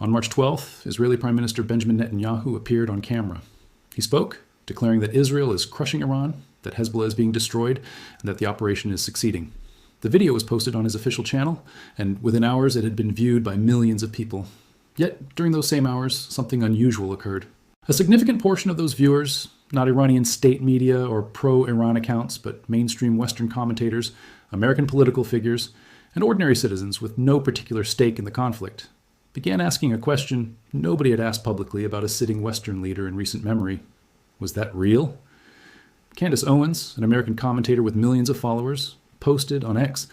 On March 12th, Israeli Prime Minister Benjamin Netanyahu appeared on camera. He spoke, declaring that Israel is crushing Iran, that Hezbollah is being destroyed, and that the operation is succeeding. The video was posted on his official channel, and within hours it had been viewed by millions of people. Yet, during those same hours, something unusual occurred. A significant portion of those viewers, not Iranian state media or pro-Iran accounts, but mainstream Western commentators, American political figures, and ordinary citizens with no particular stake in the conflict, began asking a question nobody had asked publicly about a sitting Western leader in recent memory. Was that real? Candace Owens, an American commentator with millions of followers, posted on X,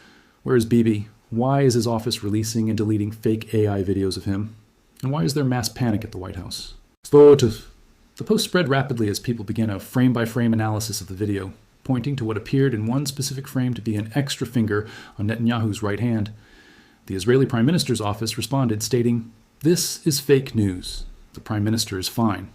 "Where is Bibi? Why is his office releasing and deleting fake AI videos of him? And why is there mass panic at the White House?" The post spread rapidly as people began a frame-by-frame analysis of the video, pointing to what appeared in one specific frame to be an extra finger on Netanyahu's right hand. The Israeli Prime Minister's office responded, stating, "This is fake news. The Prime Minister is fine."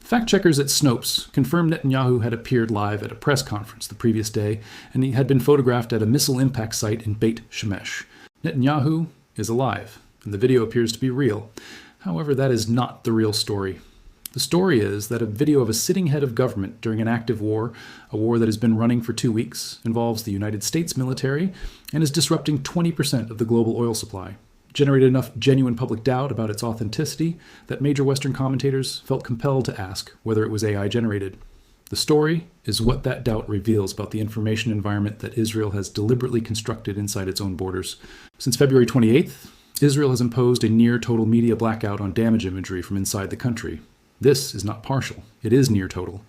Fact-checkers at Snopes confirmed Netanyahu had appeared live at a press conference the previous day, and he had been photographed at a missile impact site in Beit Shemesh. Netanyahu is alive, and the video appears to be real. However, that is not the real story. The story is that a video of a sitting head of government during an active war, a war that has been running for 2 weeks, involves the United States military, and is disrupting 20% of the global oil supply, generated enough genuine public doubt about its authenticity that major Western commentators felt compelled to ask whether it was AI generated. The story is what that doubt reveals about the information environment that Israel has deliberately constructed inside its own borders. Since February 28th, Israel has imposed a near-total media blackout on damage imagery from inside the country. This is not partial, it is near total.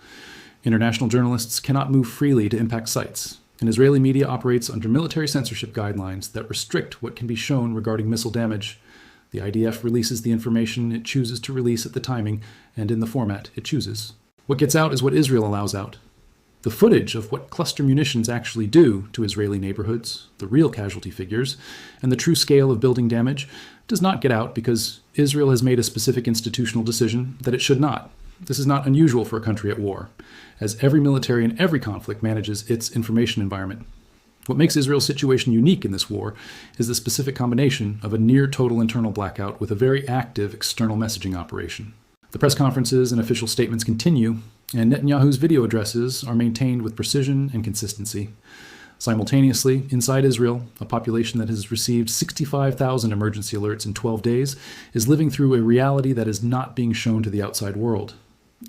International journalists cannot move freely to impact sites, and Israeli media operates under military censorship guidelines that restrict what can be shown regarding missile damage. The IDF releases the information it chooses to release at the timing and in the format it chooses. What gets out is what Israel allows out. The footage of what cluster munitions actually do to Israeli neighborhoods, the real casualty figures, and the true scale of building damage does not get out because Israel has made a specific institutional decision that it should not. This is not unusual for a country at war, as every military in every conflict manages its information environment. What makes Israel's situation unique in this war is the specific combination of a near-total internal blackout with a very active external messaging operation. The press conferences and official statements continue, and Netanyahu's video addresses are maintained with precision and consistency. Simultaneously, inside Israel, a population that has received 65,000 emergency alerts in 12 days is living through a reality that is not being shown to the outside world.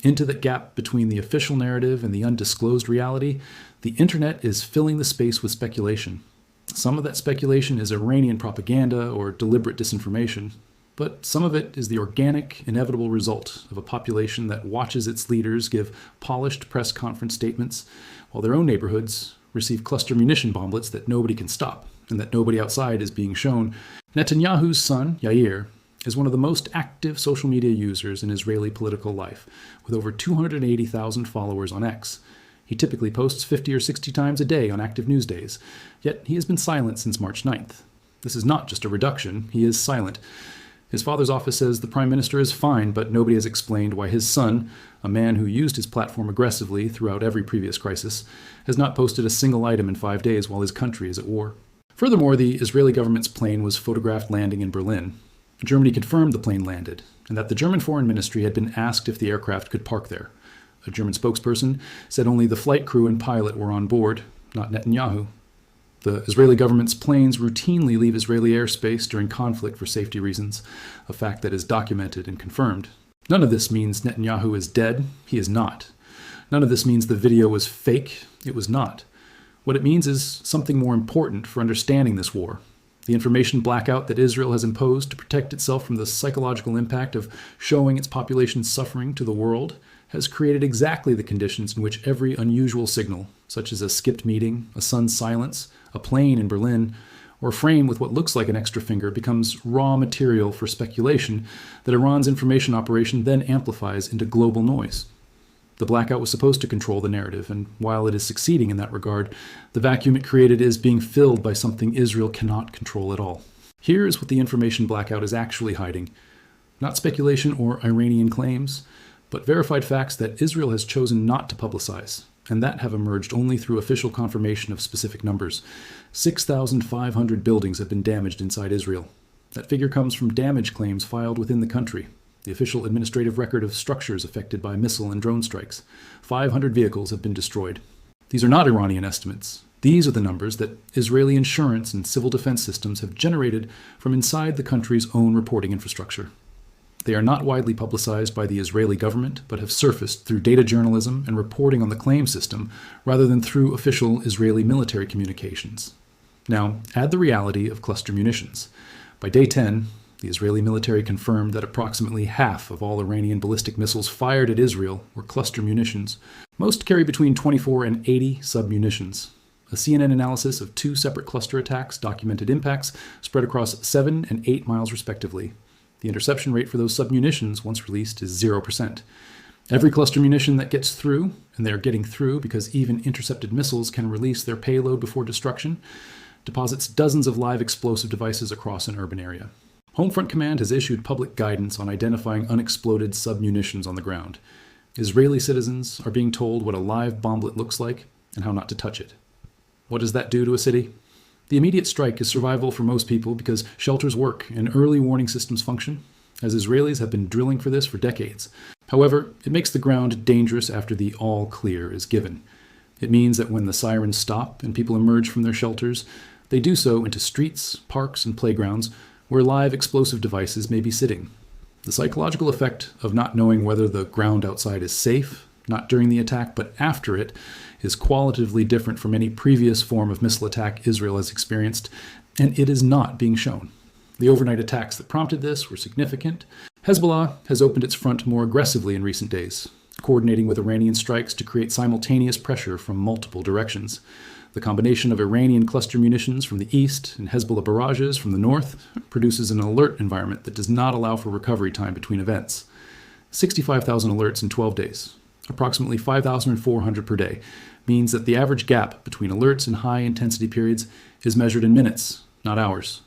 Into the gap between the official narrative and the undisclosed reality, the internet is filling the space with speculation. Some of that speculation is Iranian propaganda or deliberate disinformation, but some of it is the organic, inevitable result of a population that watches its leaders give polished press conference statements while their own neighborhoods receive cluster munition bomblets that nobody can stop and that nobody outside is being shown. Netanyahu's son, Yair, is one of the most active social media users in Israeli political life, with over 280,000 followers on X. He typically posts 50 or 60 times a day on active news days, yet he has been silent since March 9th. This is not just a reduction, he is silent. His father's office says the Prime Minister is fine, but nobody has explained why his son, a man who used his platform aggressively throughout every previous crisis, has not posted a single item in 5 days while his country is at war. Furthermore, the Israeli government's plane was photographed landing in Berlin. Germany confirmed the plane landed, and that the German Foreign Ministry had been asked if the aircraft could park there. A German spokesperson said only the flight crew and pilot were on board, not Netanyahu. The Israeli government's planes routinely leave Israeli airspace during conflict for safety reasons, a fact that is documented and confirmed. None of this means Netanyahu is dead. He is not. None of this means the video was fake. It was not. What it means is something more important for understanding this war. The information blackout that Israel has imposed to protect itself from the psychological impact of showing its population's suffering to the world has created exactly the conditions in which every unusual signal, such as a skipped meeting, a son's silence, a plane in Berlin, or a frame with what looks like an extra finger, becomes raw material for speculation that Iran's information operation then amplifies into global noise. The blackout was supposed to control the narrative, and while it is succeeding in that regard, the vacuum it created is being filled by something Israel cannot control at all. Here is what the information blackout is actually hiding. Not speculation or Iranian claims, but verified facts that Israel has chosen not to publicize, and that have emerged only through official confirmation of specific numbers. 6,500 buildings have been damaged inside Israel. That figure comes from damage claims filed within the country, the official administrative record of structures affected by missile and drone strikes. 500 vehicles have been destroyed. These are not Iranian estimates. These are the numbers that Israeli insurance and civil defense systems have generated from inside the country's own reporting infrastructure. They are not widely publicized by the Israeli government, but have surfaced through data journalism and reporting on the claim system rather than through official Israeli military communications. Now, add the reality of cluster munitions. By day 10, the Israeli military confirmed that approximately half of all Iranian ballistic missiles fired at Israel were cluster munitions. Most carry between 24 and 80 submunitions. A CNN analysis of 2 separate cluster attacks documented impacts spread across 7 and 8 miles respectively. The interception rate for those submunitions, once released, is 0%. Every cluster munition that gets through, and they are getting through because even intercepted missiles can release their payload before destruction, deposits dozens of live explosive devices across an urban area. Homefront Command has issued public guidance on identifying unexploded submunitions on the ground. Israeli citizens are being told what a live bomblet looks like and how not to touch it. What does that do to a city? The immediate strike is survival for most people because shelters work and early warning systems function, as Israelis have been drilling for this for decades. However, it makes the ground dangerous after the all clear is given. It means that when the sirens stop and people emerge from their shelters, they do so into streets, parks, and playgrounds where live explosive devices may be sitting. The psychological effect of not knowing whether the ground outside is safe, not during the attack but after it, is qualitatively different from any previous form of missile attack Israel has experienced, and it is not being shown. The overnight attacks that prompted this were significant. Hezbollah has opened its front more aggressively in recent days, coordinating with Iranian strikes to create simultaneous pressure from multiple directions. The combination of Iranian cluster munitions from the east and Hezbollah barrages from the north produces an alert environment that does not allow for recovery time between events. 65,000 alerts in 12 days, approximately 5,400 per day, means that the average gap between alerts and high-intensity periods is measured in minutes, not hours.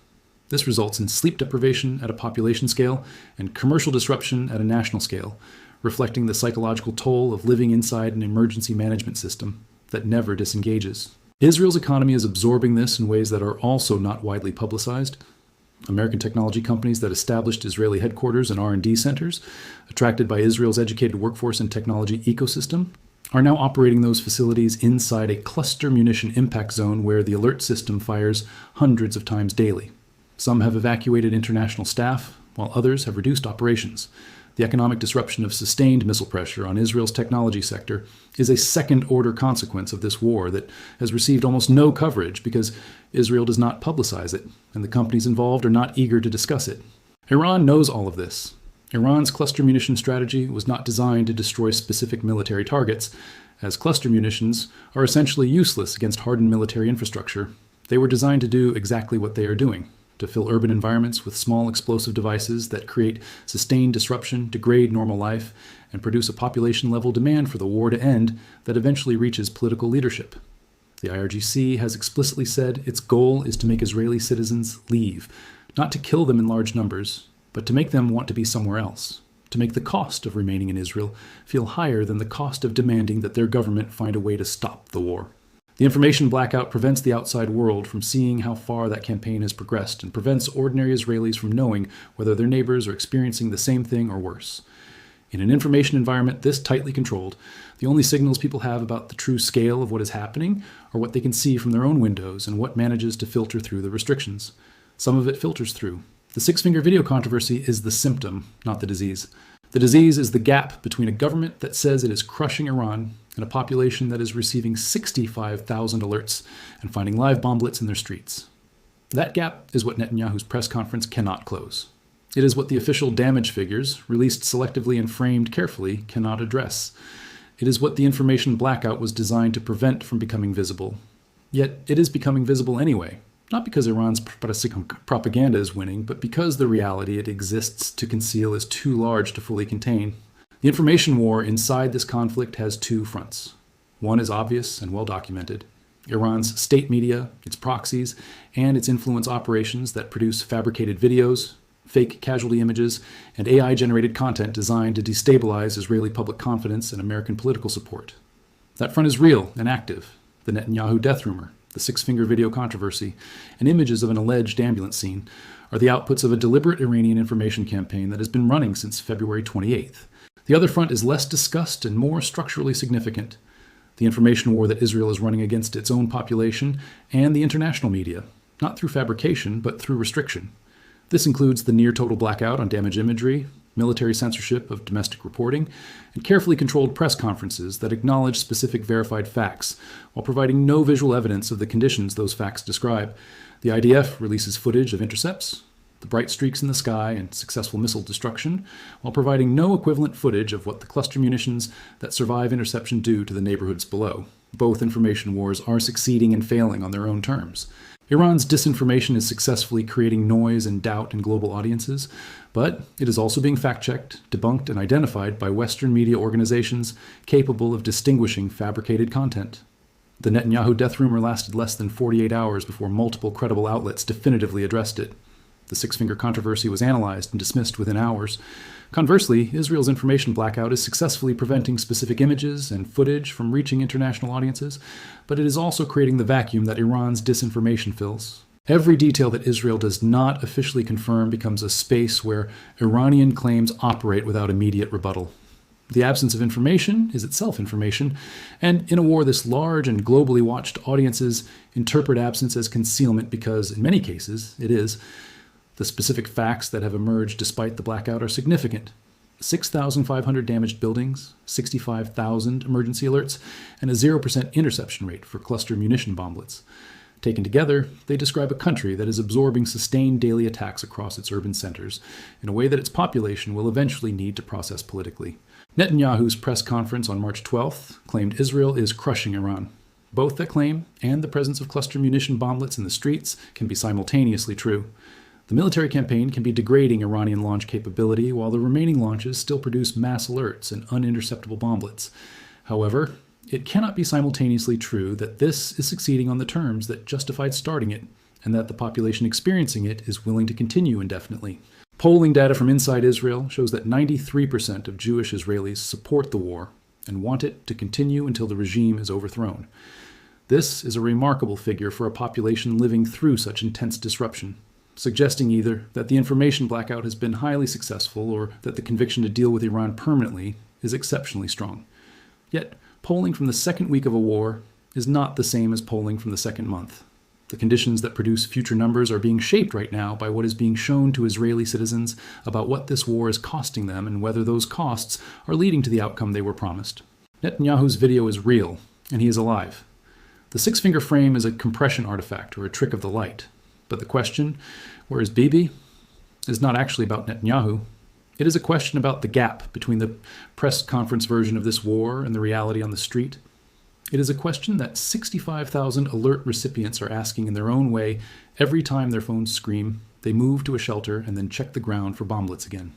This results in sleep deprivation at a population scale and commercial disruption at a national scale, reflecting the psychological toll of living inside an emergency management system that never disengages. Israel's economy is absorbing this in ways that are also not widely publicized. American technology companies that established Israeli headquarters and R&D centers, attracted by Israel's educated workforce and technology ecosystem, are now operating those facilities inside a cluster munition impact zone where the alert system fires hundreds of times daily. Some have evacuated international staff, while others have reduced operations. The economic disruption of sustained missile pressure on Israel's technology sector is a second-order consequence of this war that has received almost no coverage because Israel does not publicize it, and the companies involved are not eager to discuss it. Iran knows all of this. Iran's cluster munition strategy was not designed to destroy specific military targets, as cluster munitions are essentially useless against hardened military infrastructure. They were designed to do exactly what they are doing, to fill urban environments with small explosive devices that create sustained disruption, degrade normal life, and produce a population-level demand for the war to end that eventually reaches political leadership. The IRGC has explicitly said its goal is to make Israeli citizens leave, not to kill them in large numbers, but to make them want to be somewhere else, to make the cost of remaining in Israel feel higher than the cost of demanding that their government find a way to stop the war. The information blackout prevents the outside world from seeing how far that campaign has progressed and prevents ordinary Israelis from knowing whether their neighbors are experiencing the same thing or worse. In an information environment this tightly controlled, the only signals people have about the true scale of what is happening are what they can see from their own windows and what manages to filter through the restrictions. Some of it filters through. The six-finger video controversy is the symptom, not the disease. The disease is the gap between a government that says it is crushing Iran and a population that is receiving 65,000 alerts and finding live bomblets in their streets. That gap is what Netanyahu's press conference cannot close. It is what the official damage figures, released selectively and framed carefully, cannot address. It is what the information blackout was designed to prevent from becoming visible. Yet it is becoming visible anyway. Not because Iran's propaganda is winning, but because the reality it exists to conceal is too large to fully contain. The information war inside this conflict has two fronts. One is obvious and well documented. Iran's state media, its proxies, and its influence operations that produce fabricated videos, fake casualty images, and AI-generated content designed to destabilize Israeli public confidence and American political support. That front is real and active. The Netanyahu death rumor, the six-finger video controversy, and images of an alleged ambulance scene are the outputs of a deliberate Iranian information campaign that has been running since February 28th. The other front is less discussed and more structurally significant: the information war that Israel is running against its own population and the international media, not through fabrication, but through restriction. This includes the near-total blackout on damaged imagery, military censorship of domestic reporting, and carefully controlled press conferences that acknowledge specific verified facts while providing no visual evidence of the conditions those facts describe. The IDF releases footage of intercepts, the bright streaks in the sky, and successful missile destruction, while providing no equivalent footage of what the cluster munitions that survive interception do to the neighborhoods below. Both information wars are succeeding and failing on their own terms. Iran's disinformation is successfully creating noise and doubt in global audiences, but it is also being fact-checked, debunked, and identified by Western media organizations capable of distinguishing fabricated content. The Netanyahu death rumor lasted less than 48 hours before multiple credible outlets definitively addressed it. The six-finger controversy was analyzed and dismissed within hours. Conversely, Israel's information blackout is successfully preventing specific images and footage from reaching international audiences, but it is also creating the vacuum that Iran's disinformation fills. Every detail that Israel does not officially confirm becomes a space where Iranian claims operate without immediate rebuttal. The absence of information is itself information, and in a war this large and globally watched, audiences interpret absence as concealment because, in many cases, it is. The specific facts that have emerged despite the blackout are significant: 6,500 damaged buildings, 65,000 emergency alerts, and a 0% interception rate for cluster munition bomblets. Taken together, they describe a country that is absorbing sustained daily attacks across its urban centers in a way that its population will eventually need to process politically. Netanyahu's press conference on March 12th claimed Israel is crushing Iran. Both that claim and the presence of cluster munition bomblets in the streets can be simultaneously true. The military campaign can be degrading Iranian launch capability, while the remaining launches still produce mass alerts and uninterceptable bomblets. However, it cannot be simultaneously true that this is succeeding on the terms that justified starting it, and that the population experiencing it is willing to continue indefinitely. Polling data from inside Israel shows that 93% of Jewish Israelis support the war and want it to continue until the regime is overthrown. This is a remarkable figure for a population living through such intense disruption, suggesting either that the information blackout has been highly successful or that the conviction to deal with Iran permanently is exceptionally strong. Yet, polling from the second week of a war is not the same as polling from the second month. The conditions that produce future numbers are being shaped right now by what is being shown to Israeli citizens about what this war is costing them and whether those costs are leading to the outcome they were promised. Netanyahu's video is real, and he is alive. The six-finger frame is a compression artifact or a trick of the light. But the question, where is Bibi, is not actually about Netanyahu. It is a question about the gap between the press conference version of this war and the reality on the street. It is a question that 65,000 alert recipients are asking in their own way every time their phones scream, they move to a shelter, and then check the ground for bomblets again.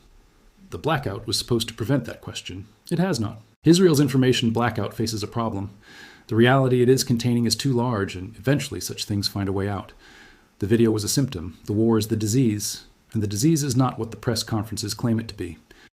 The blackout was supposed to prevent that question. It has not. Israel's information blackout faces a problem. The reality it is containing is too large, and eventually such things find a way out. The video was a symptom. The war is the disease, and the disease is not what the press conferences claim it to be.